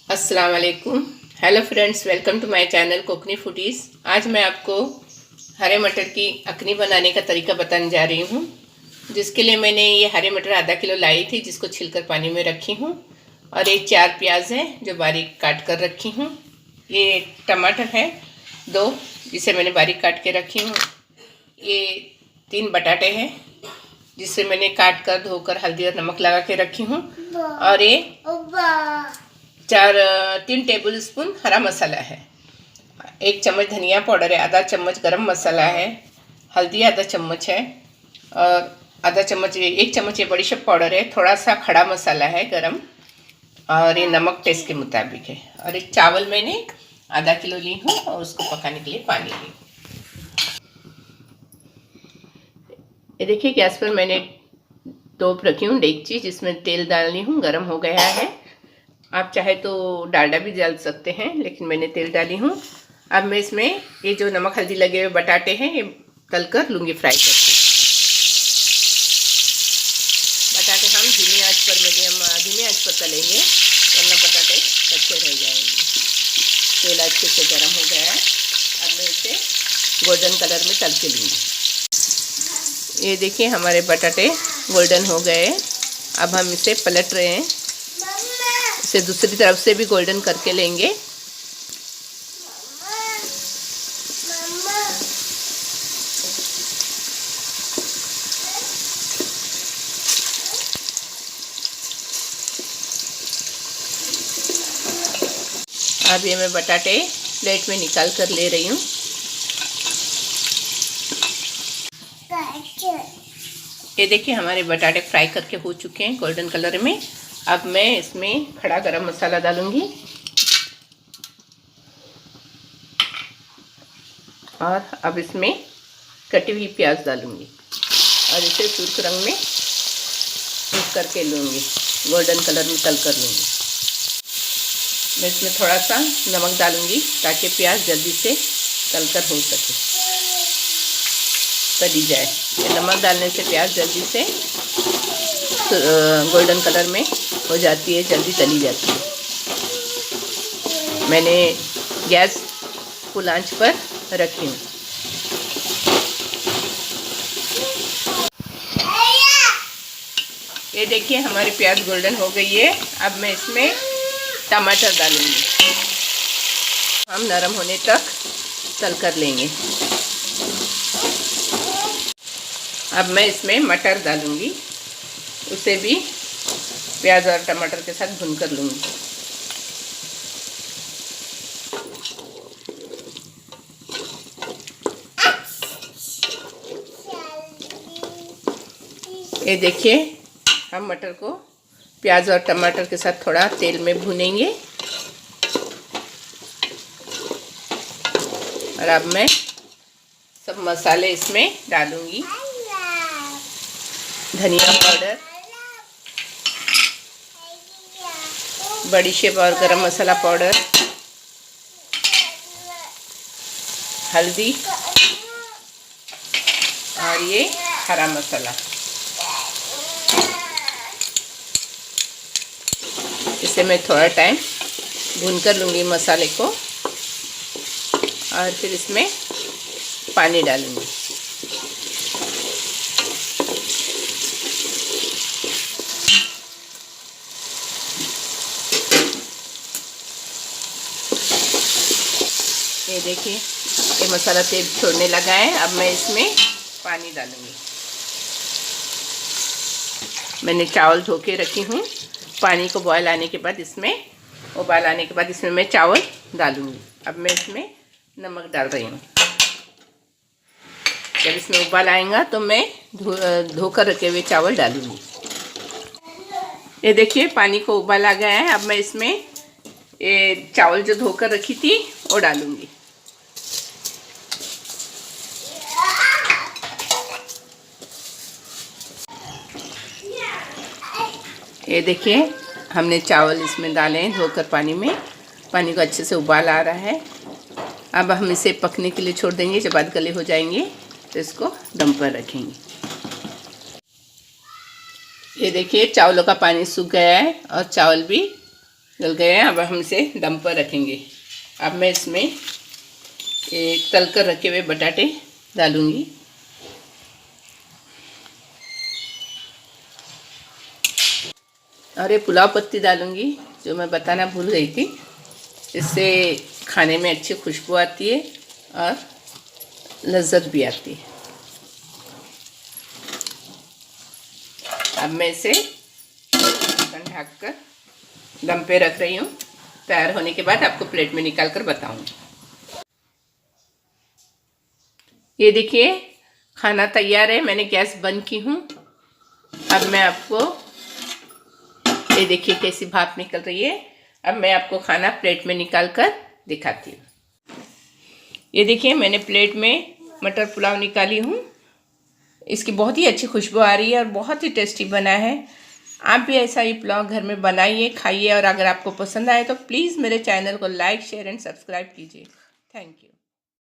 अस्सलाम वालेकुम। Hello friends, welcome to my channel Kokni foodies. आज मैं आपको हरे मटर की अखनी बनाने का तरीका बताने जा रही हूँ, जिसके लिए मैंने ये हरे मटर आधा किलो लाई थी, जिसको छिलकर पानी में रखी हूँ। और ये 4 प्याज है जो बारीक काट कर रखी हूँ। ये टमाटर है 2, जिसे मैंने बारीक काट के रखी हूँ। ये 3 बटाटे हैं, जिसे मैंने काट कर धोकर हल्दी और नमक लगा के रखी हूँ। और ये 3 टेबल स्पून हरा मसाला है, 1 चम्मच धनिया पाउडर है, आधा चम्मच गरम मसाला है, हल्दी आधा चम्मच है, और आधा चम्मच 1 चम्मच ये बड़ीशेप पाउडर है, थोड़ा सा खड़ा मसाला है गरम, और ये नमक टेस्ट के मुताबिक है। और एक चावल मैंने आधा किलो ली हूँ और उसको पकाने के लिए पानी ली। ये देखिए, गैस पर मैंने तोप रखी हूँ डेगची, जिसमें तेल डालनी हूँ। गरम हो गया है। आप चाहे तो डालडा भी डाल सकते हैं, लेकिन मैंने तेल डाली हूँ। अब मैं इसमें ये जो नमक हल्दी लगे हुए बटाटे हैं, ये तल कर लूँगी फ्राई करके। बटाटे हम धीमी आंच पर तलेंगे, वरना बटाटे कच्चे रह जाएंगे। तेल अच्छे से गर्म हो गया है। अब मैं इसे गोल्डन कलर में तल के लूँगी। ये देखिए, हमारे बटाटे गोल्डन हो गए। अब हम इसे पलट रहे हैं, इसे दूसरी तरफ से भी गोल्डन करके लेंगे। अब ये मैं बटाटे प्लेट में निकाल कर ले रही हूँ। ये देखिए, हमारे बटाटे फ्राई करके हो चुके हैं गोल्डन कलर में। अब मैं इसमें खड़ा गरम मसाला डालूंगी और अब इसमें कटी हुई प्याज डालूंगी और इसे सुर्ख रंग में मिक्स करके लूँगी, गोल्डन कलर में तल कर लूँगी। मैं इसमें थोड़ा सा नमक डालूंगी ताकि प्याज जल्दी से तल कर हो सके, तली जाए। नमक डालने से प्याज जल्दी से गोल्डन कलर में हो जाती है, जल्दी तली जाती है। मैंने गैस फुल आंच पर रखी हूँ। ये देखिए, हमारी प्याज गोल्डन हो गई है। अब मैं इसमें टमाटर डालूंगी। हम नरम होने तक तल कर लेंगे। अब मैं इसमें मटर डालूंगी, उसे भी प्याज और टमाटर के साथ भून कर लूँगी। ये देखिए, हम मटर को प्याज और टमाटर के साथ थोड़ा तेल में भूनेंगे। और अब मैं सब मसाले इसमें डालूँगी। धनिया पाउडर, बड़ीशेप और गरम मसाला पाउडर, हल्दी और ये हरा मसाला। इसे मैं थोड़ा टाइम भून कर लूँगी मसाले को, और फिर इसमें पानी डालूँगी। ये देखिए, ये मसाला तेल छोड़ने लगा है। अब मैं इसमें पानी डालूँगी। मैंने चावल धो के रखी हूँ। पानी को उबाल आने के बाद इसमें मैं चावल डालूँगी। अब मैं इसमें नमक डाल रही हूँ। जब इसमें उबाल आएगा तो मैं धोकर रखे हुए चावल डालूँगी। ये देखिए, पानी को उबाल आ गया है। अब मैं इसमें ये चावल जो धोकर रखी थी वो डालूँगी। ये देखिए, हमने चावल इसमें डाले हैं धोकर पानी में। पानी को अच्छे से उबाल आ रहा है। अब हम इसे पकने के लिए छोड़ देंगे। जब आध गले हो जाएंगे तो इसको दम पर रखेंगे। ये देखिए, चावलों का पानी सूख गया है और चावल भी गल गए हैं। अब हम इसे दम पर रखेंगे। अब मैं इसमें तल कर रखे हुए बटाटे डालूंगी। और ये पुलाव पत्ती डालूंगी, जो मैं बताना भूल गई थी। इससे खाने में अच्छी खुशबू आती है और लज्जत भी आती है। अब मैं इसे ढक कर दम पे रख रही हूँ। तैयार होने के बाद आपको प्लेट में निकाल कर बताऊंगी। ये देखिए खाना तैयार है। मैंने गैस बंद की हूँ। अब मैं आपको ये देखिए कैसी भाप निकल रही है। अब मैं आपको खाना प्लेट में निकाल कर दिखाती हूँ। ये देखिए मैंने प्लेट में मटर पुलाव निकाली हूँ। इसकी बहुत ही अच्छी खुशबू आ रही है और बहुत ही टेस्टी बना है। आप भी ऐसा ही पुलाव घर में बनाइए, खाइए। और अगर आपको पसंद आए तो प्लीज़ मेरे चैनल को लाइक, शेयर एंड सब्सक्राइब कीजिए। Thank you.